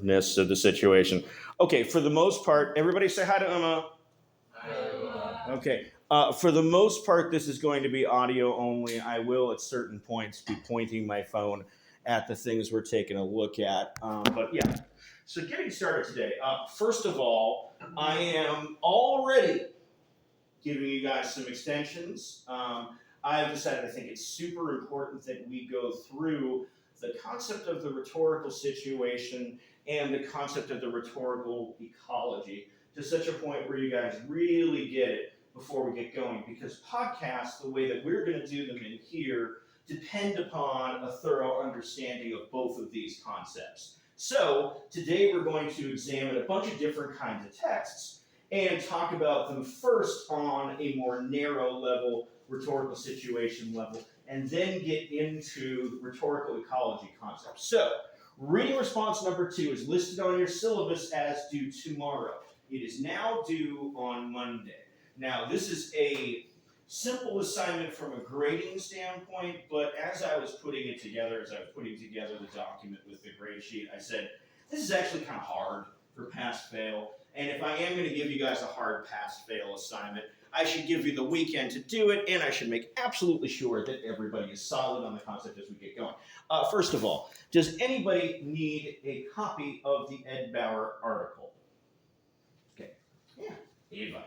awkwardness of the situation. Okay, for the most part, everybody say hi to Uma. Okay. For the most part, this is going to be audio only. I will, at certain points, be pointing my phone at the things we're taking a look at. But yeah, so getting started today. First of all, I am already giving you guys some extensions. I've decided I think it's super important that we go through the concept of the rhetorical situation and the concept of the rhetorical ecology to such a point where you guys really get it before we get going, because podcasts, the way that we're going to do them in here, depend upon a thorough understanding of both of these concepts. So today we're going to examine a bunch of different kinds of texts and talk about them first on a more narrow level, rhetorical situation level, and then get into the rhetorical ecology concept. So reading response number 2 is listed on your syllabus as due tomorrow. It is now due on Monday. Now, this is a simple assignment from a grading standpoint, but as I was putting it together, as I was putting together the document with the grade sheet, I said, this is actually kind of hard for pass-fail, and if I am going to give you guys a hard pass-fail assignment, I should give you the weekend to do it, and I should make absolutely sure that everybody is solid on the concept as we get going. First of all, does anybody need a copy of the Ed Bauer article? Okay. Yeah. Eva.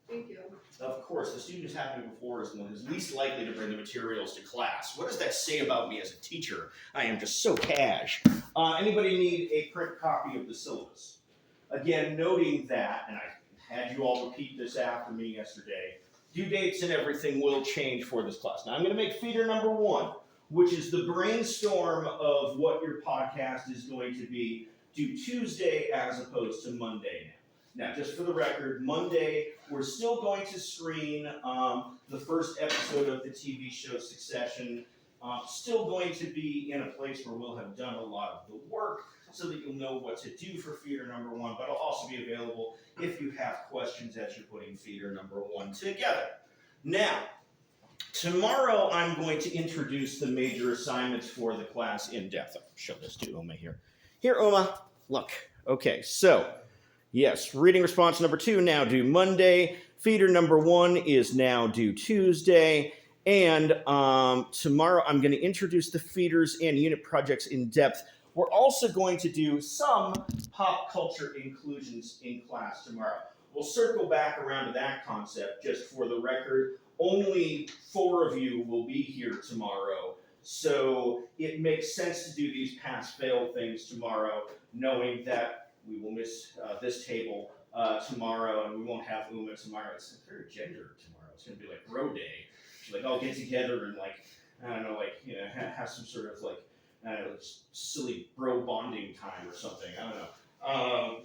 Thank you. Of course, the student who's happening before is the one who's least likely to bring the materials to class. What does that say about me as a teacher? I am just so cash. Anybody need a print copy of the syllabus? Again, noting that, and I had you all repeat this after me yesterday, due dates and everything will change for this class. Now I'm going to make feeder number 1, which is the brainstorm of what your podcast is going to be, due Tuesday as opposed to Monday now. Now, just for the record, Monday, we're still going to screen the first episode of the TV show Succession. Still going to be in a place where we'll have done a lot of the work so that you'll know what to do for feeder number 1, but I'll also be available if you have questions as you're putting feeder number 1 together. Now, tomorrow I'm going to introduce the major assignments for the class in depth. I'll show this to Uma here. Here, Uma, look. Okay, so yes, reading response number 2 now due Monday. Feeder number 1 is now due Tuesday. And tomorrow I'm going to introduce the feeders and unit projects in depth. We're also going to do some pop culture inclusions in class tomorrow. We'll circle back around to that concept just for the record. Only 4 of you will be here tomorrow. So it makes sense to do these pass-fail things tomorrow, knowing that we will miss this table tomorrow, and we won't have Uma tomorrow. It's very gendered tomorrow. It's going to be like bro day. Like all get together and like, I don't know, like, you know, have some sort of like, I don't know, silly bro bonding time or something. I don't know.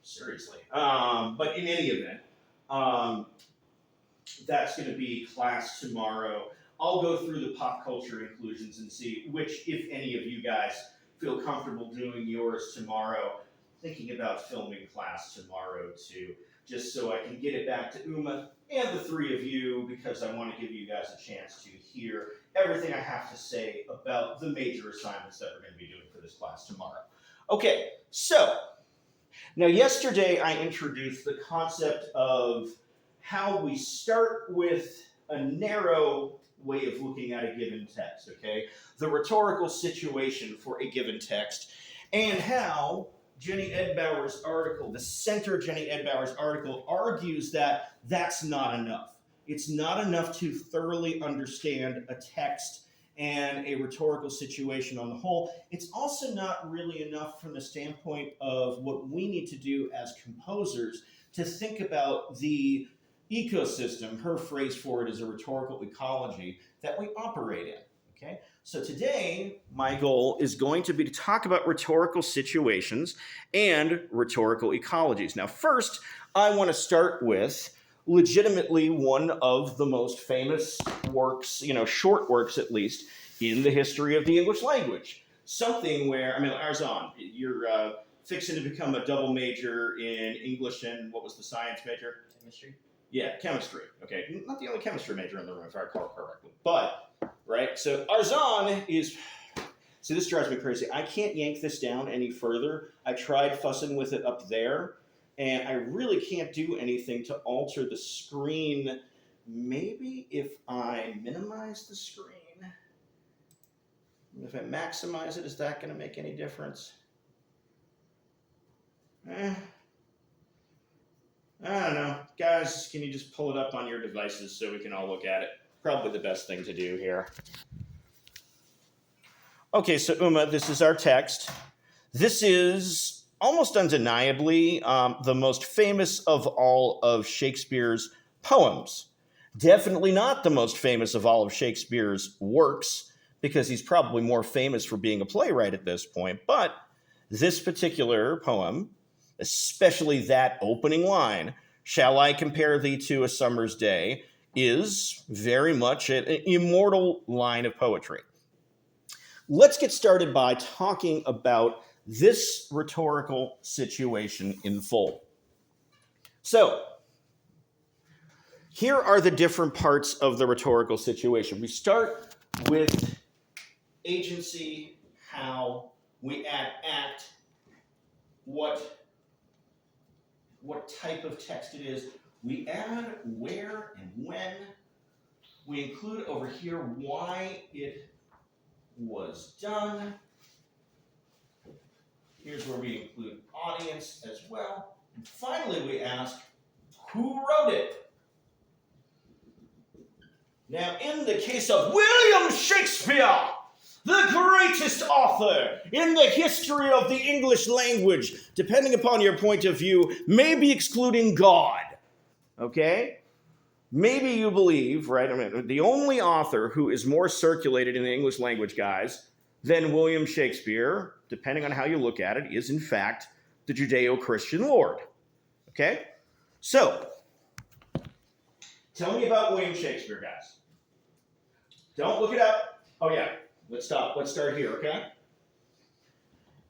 Seriously. But in any event, that's going to be class tomorrow. I'll go through the pop culture inclusions and see which, if any of you guys feel comfortable doing yours tomorrow. Thinking about filming class tomorrow too, just so I can get it back to Uma and the 3 of you, because I want to give you guys a chance to hear everything I have to say about the major assignments that we're going to be doing for this class tomorrow. Okay, so now yesterday I introduced the concept of how we start with a narrow way of looking at a given text, okay? The rhetorical situation for a given text, and how Jenny Edbauer's article, the center Jenny Edbauer's article, argues that that's not enough. It's not enough to thoroughly understand a text and a rhetorical situation on the whole. It's also not really enough from the standpoint of what we need to do as composers to think about the ecosystem, her phrase for it is a rhetorical ecology, that we operate in. Okay? So today, my goal is going to be to talk about rhetorical situations and rhetorical ecologies. Now, first, I want to start with legitimately one of the most famous works, short works at least, in the history of the English language. Something where, Arzon, you're fixing to become a double major in English and what was the science major? Chemistry. Yeah, chemistry. Okay, not the only chemistry major in the room, if I recall correctly. But, right, so Arzon is See, this drives me crazy. I can't yank this down any further. I tried fussing with it up there, and I really can't do anything to alter the screen. Maybe if I minimize the screen, if I maximize it, is that going to make any difference? I don't know. Guys, can you just pull it up on your devices so we can all look at it? Probably the best thing to do here. Okay, so Uma, this is our text. This is almost undeniably the most famous of all of Shakespeare's poems. Definitely not the most famous of all of Shakespeare's works, because he's probably more famous for being a playwright at this point. But this particular poem, especially that opening line, "Shall I compare thee to a summer's day," is very much an immortal line of poetry. Let's get started by talking about this rhetorical situation in full. So, here are the different parts of the rhetorical situation. We start with agency, how, we add act, what type of text it is. We add where and when. We include over here why it was done. Here's where we include audience as well. And finally, we ask, who wrote it? Now, in the case of William Shakespeare, the greatest author in the history of the English language, depending upon your point of view, maybe excluding God, okay? Maybe you believe, right? I mean, the only author who is more circulated in the English language, guys, than William Shakespeare, depending on how you look at it, is in fact the Judeo-Christian Lord, okay? So, tell me about William Shakespeare, guys. Don't look it up. Oh yeah, let's stop. Let's start here, okay?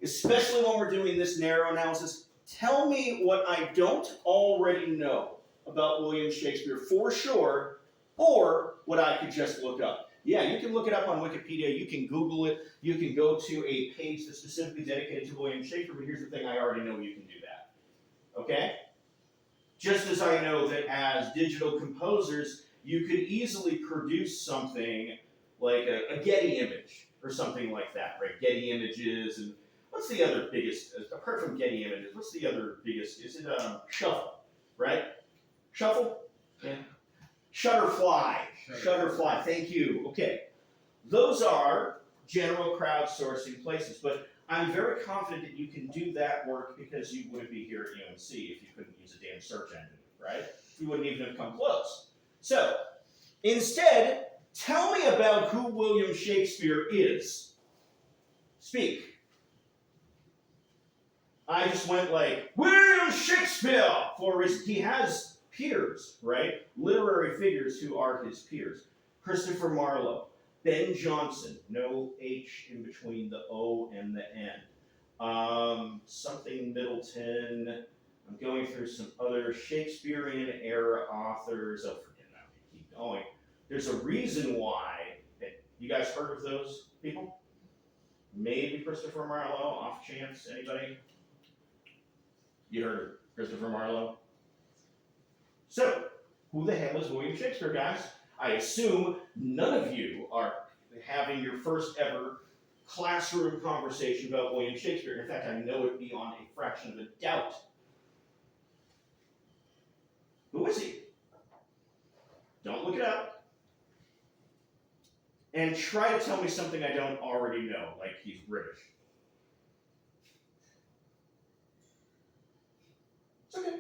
Especially when we're doing this narrow analysis, tell me what I don't already know about William Shakespeare for sure, or what I could just look up. Yeah, you can look it up on Wikipedia, you can Google it, you can go to a page that's specifically dedicated to William Shakespeare, but here's the thing, I already know you can do that. Okay? Just as I know that as digital composers, you could easily produce something like a Getty image or something like that, right? Getty Images, and what's the other biggest, apart from Getty Images, what's the other biggest, is it Shuffle, right? Shuffle? Yeah. Shutterfly. Shutterfly, thank you. Okay. Those are general crowdsourcing places, but I'm very confident that you can do that work because you wouldn't be here at UNC if you couldn't use a damn search engine, right? You wouldn't even have come close. So, instead, tell me about who William Shakespeare is. Speak. I just went like, William Shakespeare! He has peers, right? Literary figures who are his peers. Christopher Marlowe, Ben Jonson, no H in between the O and the N. Something Middleton. I'm going through some other Shakespearean era authors. Oh, forget about it. Keep going. There's a reason why. You guys heard of those people? Maybe Christopher Marlowe, off chance. Anybody? You heard of Christopher Marlowe? So, who the hell is William Shakespeare, guys? I assume none of you are having your first ever classroom conversation about William Shakespeare. In fact, I know it beyond a fraction of a doubt. Who is he? Don't look it up. And try to tell me something I don't already know, like he's British. It's okay.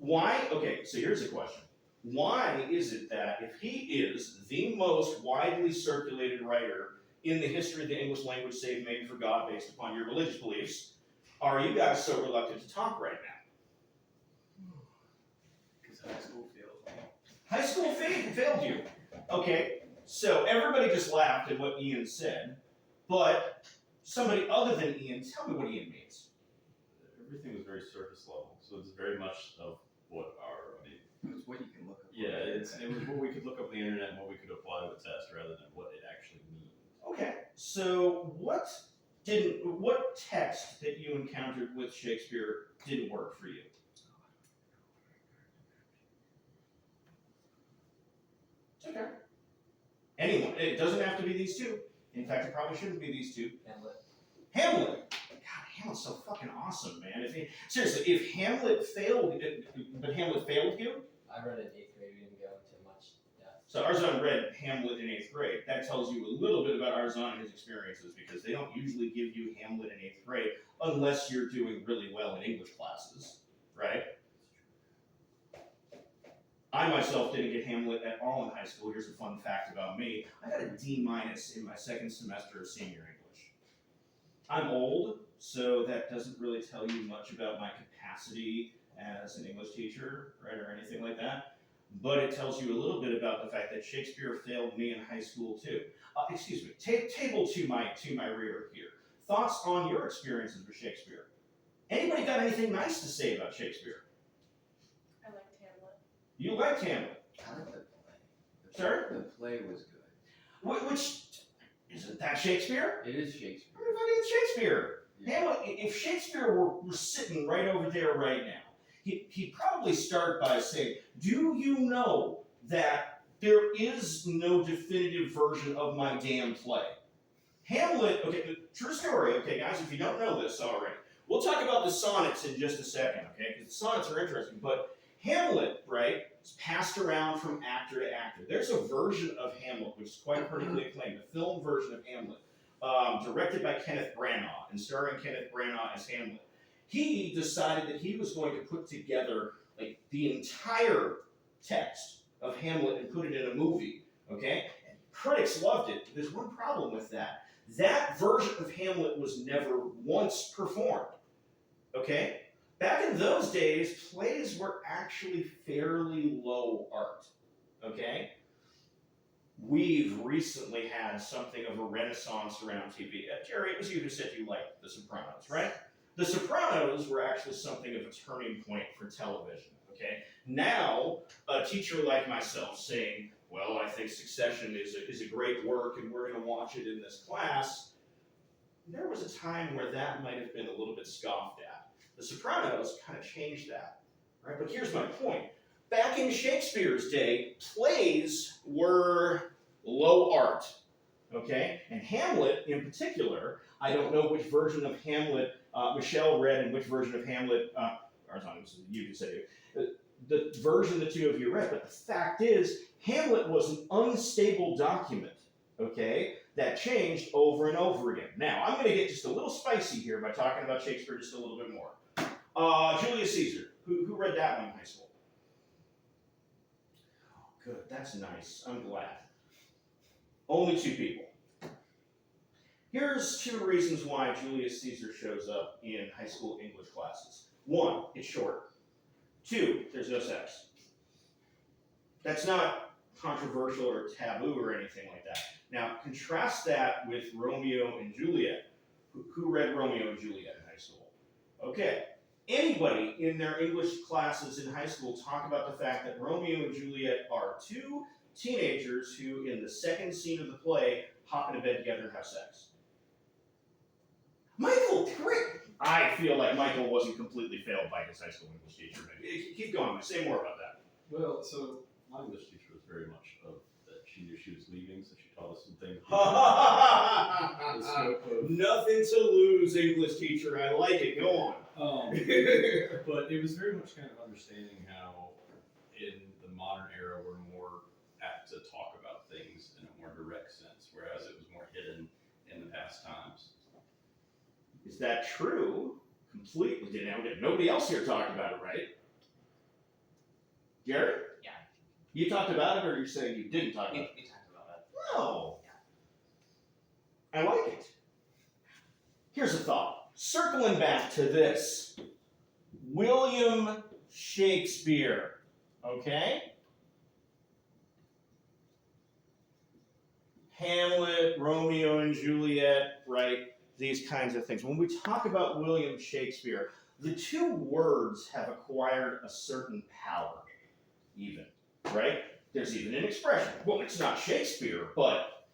Why? Okay, so here's a question. Why is it that if he is the most widely circulated writer in the history of the English language, save maybe for God, based upon your religious beliefs, are you guys so reluctant to talk right now? Because high school failed me. High school failed you. Okay, so everybody just laughed at what Ian said, but somebody other than Ian, tell me what Ian means. Everything was very surface level, so it's very much of what It's what you can look up. it was what we could look up on the internet and what we could apply to a test rather than what it actually means. Okay, so what text that you encountered with Shakespeare didn't work for you? It's okay. Anyone. It doesn't have to be these two. In fact, it probably shouldn't be these two. Hamlet. God, Hamlet's so fucking awesome, man. Seriously, if Hamlet failed, but Hamlet failed you. I read it in 8th grade. We didn't go into much depth. So Arzon read Hamlet in 8th grade. That tells you a little bit about Arzon and his experiences because they don't usually give you Hamlet in 8th grade unless you're doing really well in English classes, right? I myself didn't get Hamlet at all in high school. Here's a fun fact about me. I got a D- in my second semester of senior English. I'm old, so that doesn't really tell you much about my capacity as an English teacher, right, or anything like that. But it tells you a little bit about the fact that Shakespeare failed me in high school too. Excuse me, table to my rear here. Thoughts on your experiences with Shakespeare? Anybody got anything nice to say about Shakespeare? I liked Hamlet. You liked Hamlet. I like the play. Sir? The play was good. Which, isn't that Shakespeare? It is Shakespeare. Everybody, it's Shakespeare. Yeah. Hamlet, if Shakespeare were sitting right over there right now, he'd probably start by saying, do you know that there is no definitive version of my damn play? Hamlet, okay, true story, okay, guys, if you don't know this already, we'll talk about the sonnets in just a second, okay, because the sonnets are interesting, but Hamlet, right, is passed around from actor to actor. There's a version of Hamlet which is quite critically acclaimed, a film version of Hamlet, directed by Kenneth Branagh and starring Kenneth Branagh as Hamlet. He decided that he was going to put together like the entire text of Hamlet and put it in a movie, okay? And critics loved it. There's one problem with that. That version of Hamlet was never once performed, okay? Back in those days, plays were actually fairly low art, okay? We've recently had something of a renaissance around TV. Jerry, it was you who said you liked The Sopranos, right? The Sopranos were actually something of a turning point for television, okay? Now, a teacher like myself saying, well, I think Succession is a great work and we're going to watch it in this class, there was a time where that might have been a little bit scoffed at. The Sopranos kind of changed that, right? But here's my point. Back in Shakespeare's day, plays were low art, okay? And Hamlet, in particular, I don't know which version of Hamlet Michelle read and which version of Hamlet, you can say it, the version the two of you read, but the fact is, Hamlet was an unstable document, okay, that changed over and over again. Now, I'm going to get just a little spicy here by talking about Shakespeare just a little bit more. Julius Caesar, who read that one in high school? Oh, good, that's nice, I'm glad. Only 2 people. Here's 2 reasons why Julius Caesar shows up in high school English classes. 1, it's short. 2, there's no sex. That's not controversial or taboo or anything like that. Now, contrast that with Romeo and Juliet. Who read Romeo and Juliet in high school? Okay. Anybody in their English classes in high school talk about the fact that Romeo and Juliet are 2 teenagers who, in the second scene of the play, hop into bed together and have sex? Michael, great. I feel like Michael wasn't completely failed by his high school English teacher. Keep going. Say more about that. Well, so my English teacher was very much of that. She knew she was leaving, so she taught us some things. The scope of, Nothing to lose, English teacher. I like it. Go on. but it was very much kind of understanding how in the modern era we're more apt to talk about things in a more direct sense, whereas it was more hidden in the past times. Is that true? Completely. Nobody else here talked about it, right? Gary? Yeah. You talked about it, or you're saying you didn't talk about it? We talked about it. No. I like it. Here's a thought. Circling back to this. William Shakespeare. Okay? Hamlet, Romeo and Juliet, right? These kinds of things. When we talk about William Shakespeare, the 2 words have acquired a certain power, even, right? There's even an expression. Well, it's not Shakespeare, but ...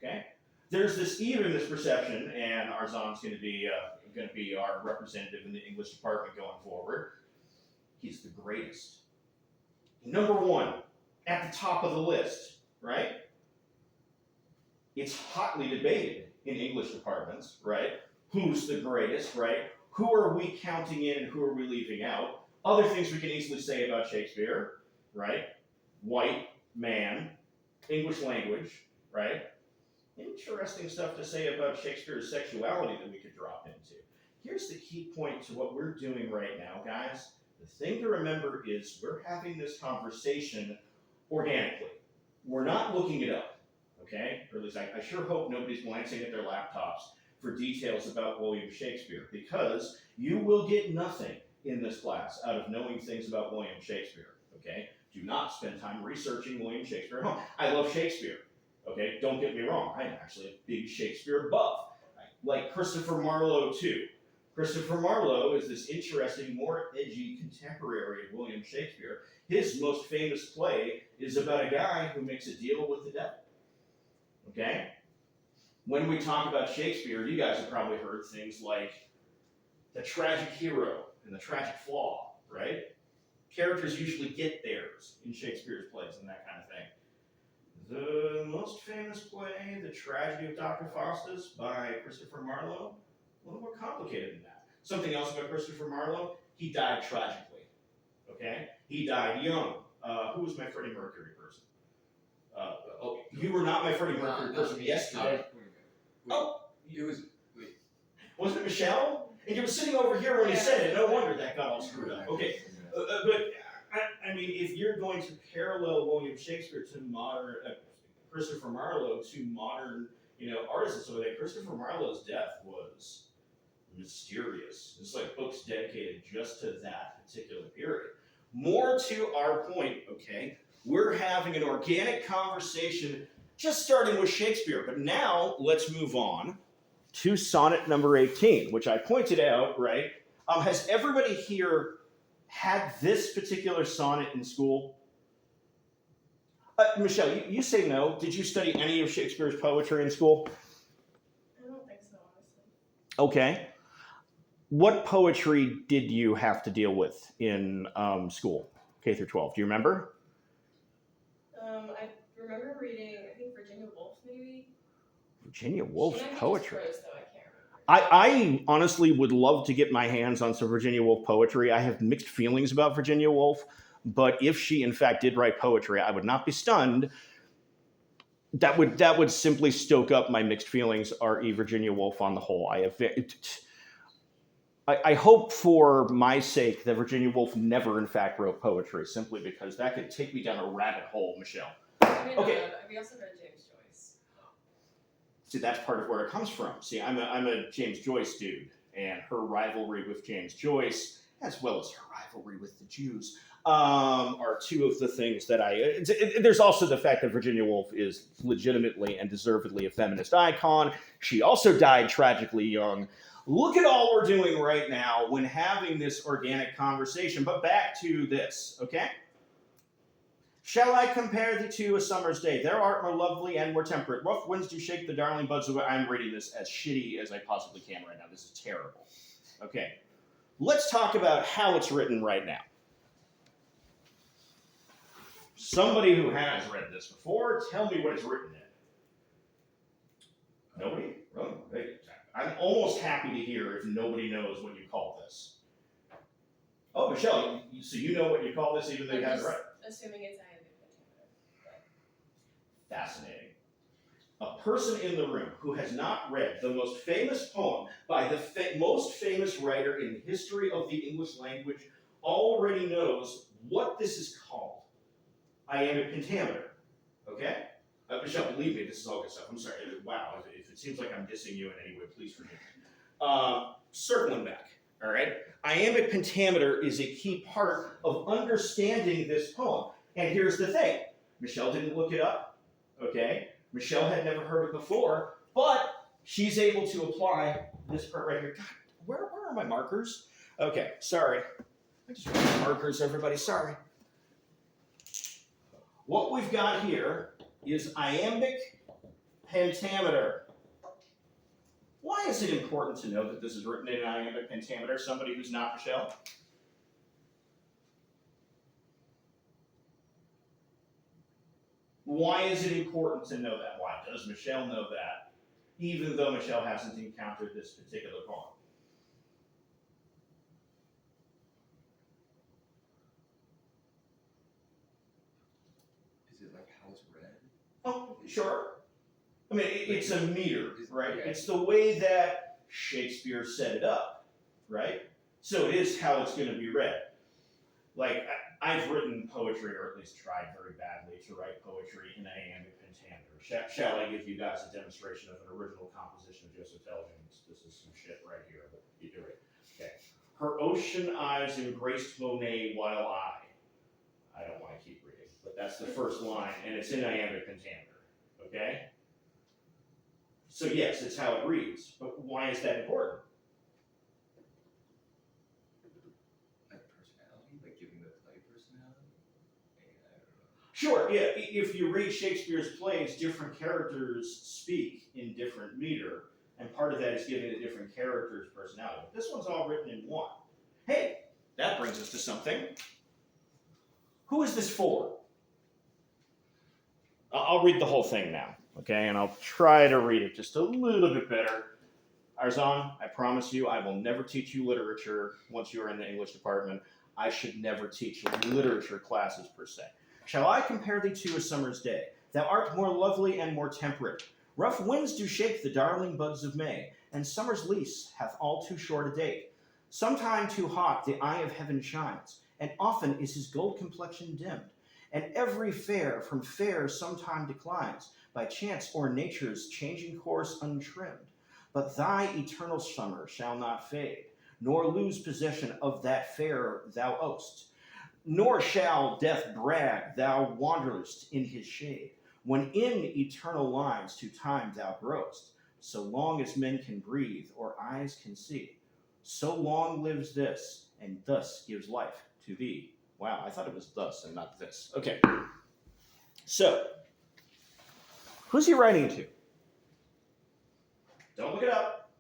Okay? There's this even misperception, and Arzan's going to be our representative in the English department going forward. He's the greatest. Number one, at the top of the list, right? It's hotly debated in English departments, right? Who's the greatest, right? Who are we counting in and who are we leaving out? Other things we can easily say about Shakespeare, right? White man, English language, right? Interesting stuff to say about Shakespeare's sexuality that we could drop into. Here's the key point to what we're doing right now, guys. The thing to remember is we're having this conversation organically. We're not looking it up, okay? Or at least I sure hope nobody's glancing at their laptops for details about William Shakespeare, because you will get nothing in this class out of knowing things about William Shakespeare, okay? Do not spend time researching William Shakespeare at home. I love Shakespeare, okay? Don't get me wrong. I'm actually a big Shakespeare buff. I like Christopher Marlowe too. Christopher Marlowe is this interesting, more edgy contemporary of William Shakespeare. His most famous play is about a guy who makes a deal with the devil. Okay? When we talk about Shakespeare, you guys have probably heard things like the tragic hero and the tragic flaw, right? Characters usually get theirs in Shakespeare's plays and that kind of thing. The most famous play, The Tragedy of Dr. Faustus by Christopher Marlowe, a little more complicated than that. Something else about Christopher Marlowe, he died tragically, okay? He died young. Who was my Freddie Mercury person? You were not my Freddie Mercury person yesterday. Oh, It was. wasn't it Michelle? And you were sitting over here when he said it. No wonder that got all screwed up. Okay, but I mean, if you're going to parallel William Shakespeare to modern Christopher Marlowe to modern, artists and stuff like that, Christopher Marlowe's death was mysterious. It's like books dedicated just to that particular period. More to our point, okay, we're having an organic conversation just starting with Shakespeare, but now let's move on to sonnet number 18, which I pointed out, right? Has everybody here had this particular sonnet in school? Michelle, you say no. Did you study any of Shakespeare's poetry in school? I don't think so, honestly. Okay. What poetry did you have to deal with in school, K through 12? Do you remember? I remember reading, I think Virginia Woolf, maybe. Virginia Woolf's She might be poetry. just prose, though, I can't remember. I honestly would love to get my hands on some Virginia Woolf poetry. I have mixed feelings about Virginia Woolf, but if she in fact did write poetry, I would not be stunned. That would simply stoke up my mixed feelings. R.E. Virginia Woolf on the whole. I hope for my sake that Virginia Woolf never in fact wrote poetry, simply because that could take me down a rabbit hole, Michelle. I mean, Okay. we also read James Joyce. See, that's part of where it comes from. See, I'm a James Joyce dude, and her rivalry with James Joyce, as well as her rivalry with the Jews, are two of the things that there's also the fact that Virginia Woolf is legitimately and deservedly a feminist icon. She also died tragically young. Look at all we're doing right now when having this organic conversation. But back to this, okay? Shall I compare thee to a summer's day? Thou art more lovely and more temperate. Rough winds do shake the darling buds away. I'm reading this as shitty as I possibly can right now. This is terrible. Okay. Let's talk about how it's written right now. Somebody who has read this before, tell me what it's written in. Nobody? Oh, I'm almost happy to hear if nobody knows what you call this. Oh, Michelle, so you know what you call this even though you haven't read it? Assuming it's iambic pentameter. Fascinating. A person in the room who has not read the most famous poem by the most famous writer in the history of the English language already knows what this is called. Iambic pentameter. Okay? Michelle, believe me, this is all good stuff. I'm sorry. Wow, if it seems like I'm dissing you in any way, please forgive me. Circling back, all right? Iambic pentameter is a key part of understanding this poem. And here's the thing. Michelle didn't look it up, okay? Michelle had never heard it before, but she's able to apply this part right here. God, where are my markers? Okay, sorry. I just wrote my markers, everybody, sorry. What we've got here is iambic pentameter. Why is it important to know that this is written in iambic pentameter? Somebody who's not Michelle? Why is it important to know that? Why does Michelle know that, even though Michelle hasn't encountered this particular poem? Is it like how it's read? Oh, sure. I mean, it's a meter, right? Okay. It's the way that Shakespeare set it up, right? So it is how it's going to be read. Like, I've written poetry, or at least tried very badly to write poetry in iambic pentameter. Shall I give you guys a demonstration of an original composition of Joseph Telgin's? This is some shit right here, but you do it. Okay. Her ocean eyes embraced Monet while I don't want to keep reading, but that's the first line, and it's in iambic pentameter. Okay? So yes, it's how it reads, but why is that important? Like personality? Like giving the play personality? I don't know. Sure, yeah, if you read Shakespeare's plays, different characters speak in different meter, and part of that is giving the different characters personality. But this one's all written in one. Hey, that brings us to something. Who is this for? I'll read the whole thing now, okay? And I'll try to read it just a little bit better. Arzan, I promise you, I will never teach you literature once you are in the English department. I should never teach literature classes per se. Shall I compare thee to a summer's day? Thou art more lovely and more temperate. Rough winds do shake the darling buds of May, and summer's lease hath all too short a date. Sometime too hot the eye of heaven shines, and often is his gold complexion dimmed. And every fair from fair sometime declines, by chance or nature's changing course untrimmed. But thy eternal summer shall not fade, nor lose possession of that fair thou owest. Nor shall death brag thou wanderest in his shade, when in eternal lines to time thou growest. So long as men can breathe or eyes can see, so long lives this, and thus gives life to thee. Wow, I thought it was thus and not this. Okay. So, who's he writing to? Don't look it up.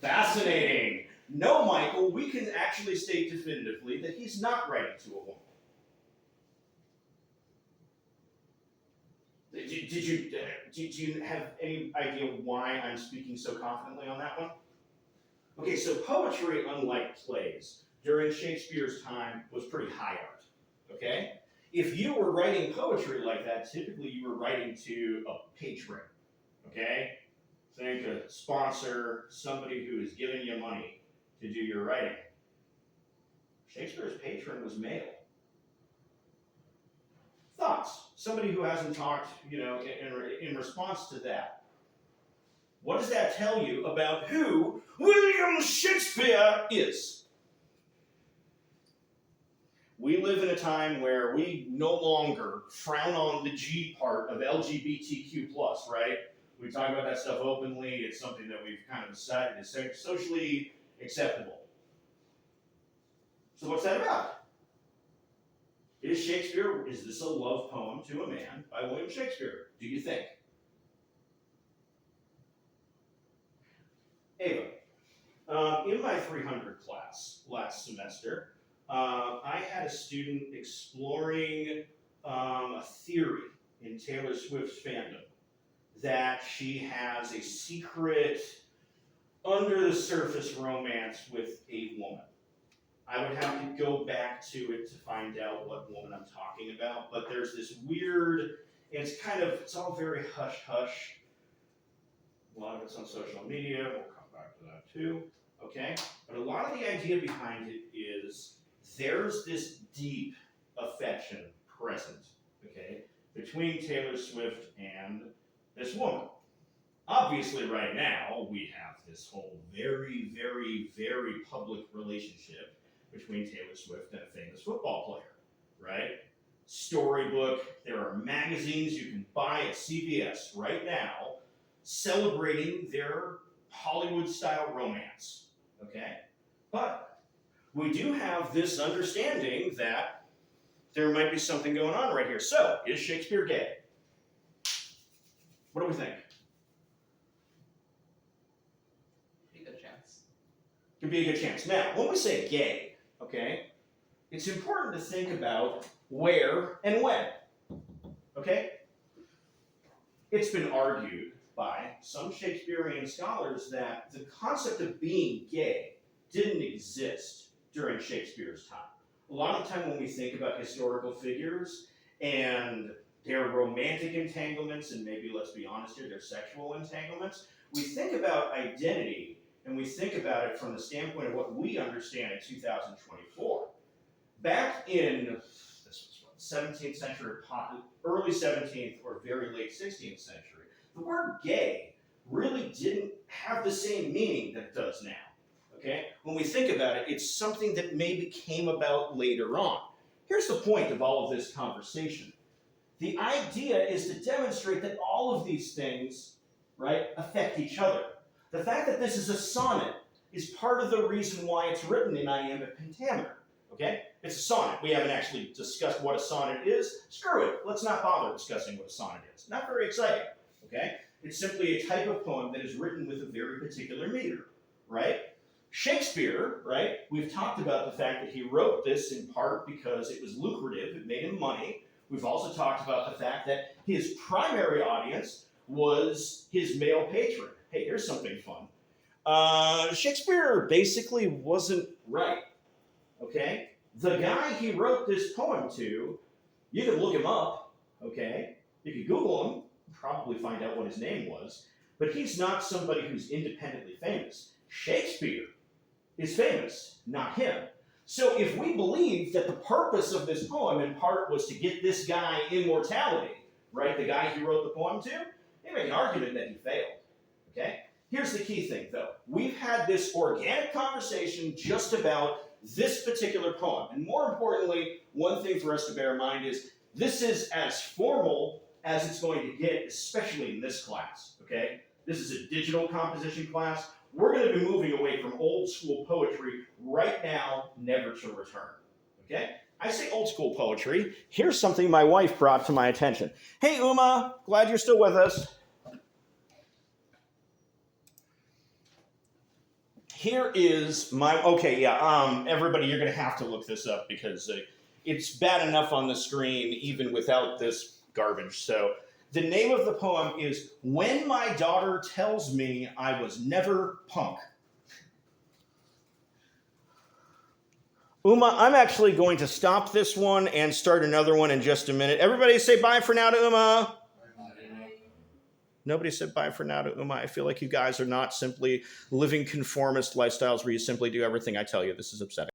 Fascinating. No, Michael, we can actually state definitively that he's not writing to a woman. Did you have any idea why I'm speaking so confidently on that one? Okay, so poetry, unlike plays, during Shakespeare's time was pretty high art, okay? If you were writing poetry like that, typically you were writing to a patron, okay? Think a sponsor, somebody who is giving you money to do your writing. Shakespeare's patron was male. Thoughts? Somebody who hasn't talked, in response to that. What does that tell you about who William Shakespeare is? We live in a time where we no longer frown on the G part of LGBTQ+, right? We talk about that stuff openly. It's something that we've kind of decided is socially acceptable. So what's that about? Is this a love poem to a man by William Shakespeare? Do you think? Ava, in my 300 class last semester, I had a student exploring a theory in Taylor Swift's fandom that she has a secret, under-the-surface romance with a woman. I would have to go back to it to find out what woman I'm talking about, but there's this weird, it's all very hush-hush. A lot of it's on social media, we'll come back to that too, okay? But a lot of the idea behind it is there's this deep affection present, okay, between Taylor Swift and this woman. Obviously, right now, we have this whole very, very, very public relationship between Taylor Swift and a famous football player, right? Storybook, there are magazines you can buy at CVS right now celebrating their Hollywood-style romance, okay? But we do have this understanding that there might be something going on right here. So, is Shakespeare gay? What do we think? Pretty good chance. Could be a good chance. Now, when we say gay, okay, it's important to think about where and when. Okay? It's been argued by some Shakespearean scholars that the concept of being gay didn't exist during Shakespeare's time. A lot of the time when we think about historical figures and their romantic entanglements, and maybe let's be honest here, their sexual entanglements, we think about identity and we think about it from the standpoint of what we understand in 2024. Back in, this was what, 17th century, early 17th or very late 16th century, the word gay really didn't have the same meaning that it does now. Okay? When we think about it, it's something that maybe came about later on. Here's the point of all of this conversation. The idea is to demonstrate that all of these things, right, affect each other. The fact that this is a sonnet is part of the reason why it's written in iambic pentameter. Okay? It's a sonnet. We haven't actually discussed what a sonnet is. Screw it. Let's not bother discussing what a sonnet is. Not very exciting. Okay? It's simply a type of poem that is written with a very particular meter, right? Shakespeare, right, we've talked about the fact that he wrote this in part because it was lucrative, it made him money. We've also talked about the fact that his primary audience was his male patron. Hey, here's something fun. Shakespeare basically wasn't right, okay? The guy he wrote this poem to, you could look him up, okay? You could Google him, probably find out what his name was, but he's not somebody who's independently famous. Shakespeare is famous, not him. So if we believe that the purpose of this poem in part was to get this guy immortality, right, the guy he wrote the poem to, they make an argument that he failed, okay? Here's the key thing, though. We've had this organic conversation just about this particular poem. And more importantly, one thing for us to bear in mind is this is as formal as it's going to get, especially in this class, okay? This is a digital composition class. We're going to be moving away from old school poetry right now, never to return. Okay? I say old school poetry. Here's something my wife brought to my attention. Hey, Uma, glad you're still with us. Here is my, everybody, you're going to have to look this up because it's bad enough on the screen even without this garbage. So the name of the poem is When My Daughter Tells Me I Was Never Punk. Uma, I'm actually going to stop this one and start another one in just a minute. Everybody say bye for now to Uma. Nobody said bye for now to Uma. I feel like you guys are not simply living conformist lifestyles where you simply do everything I tell you. This is upsetting.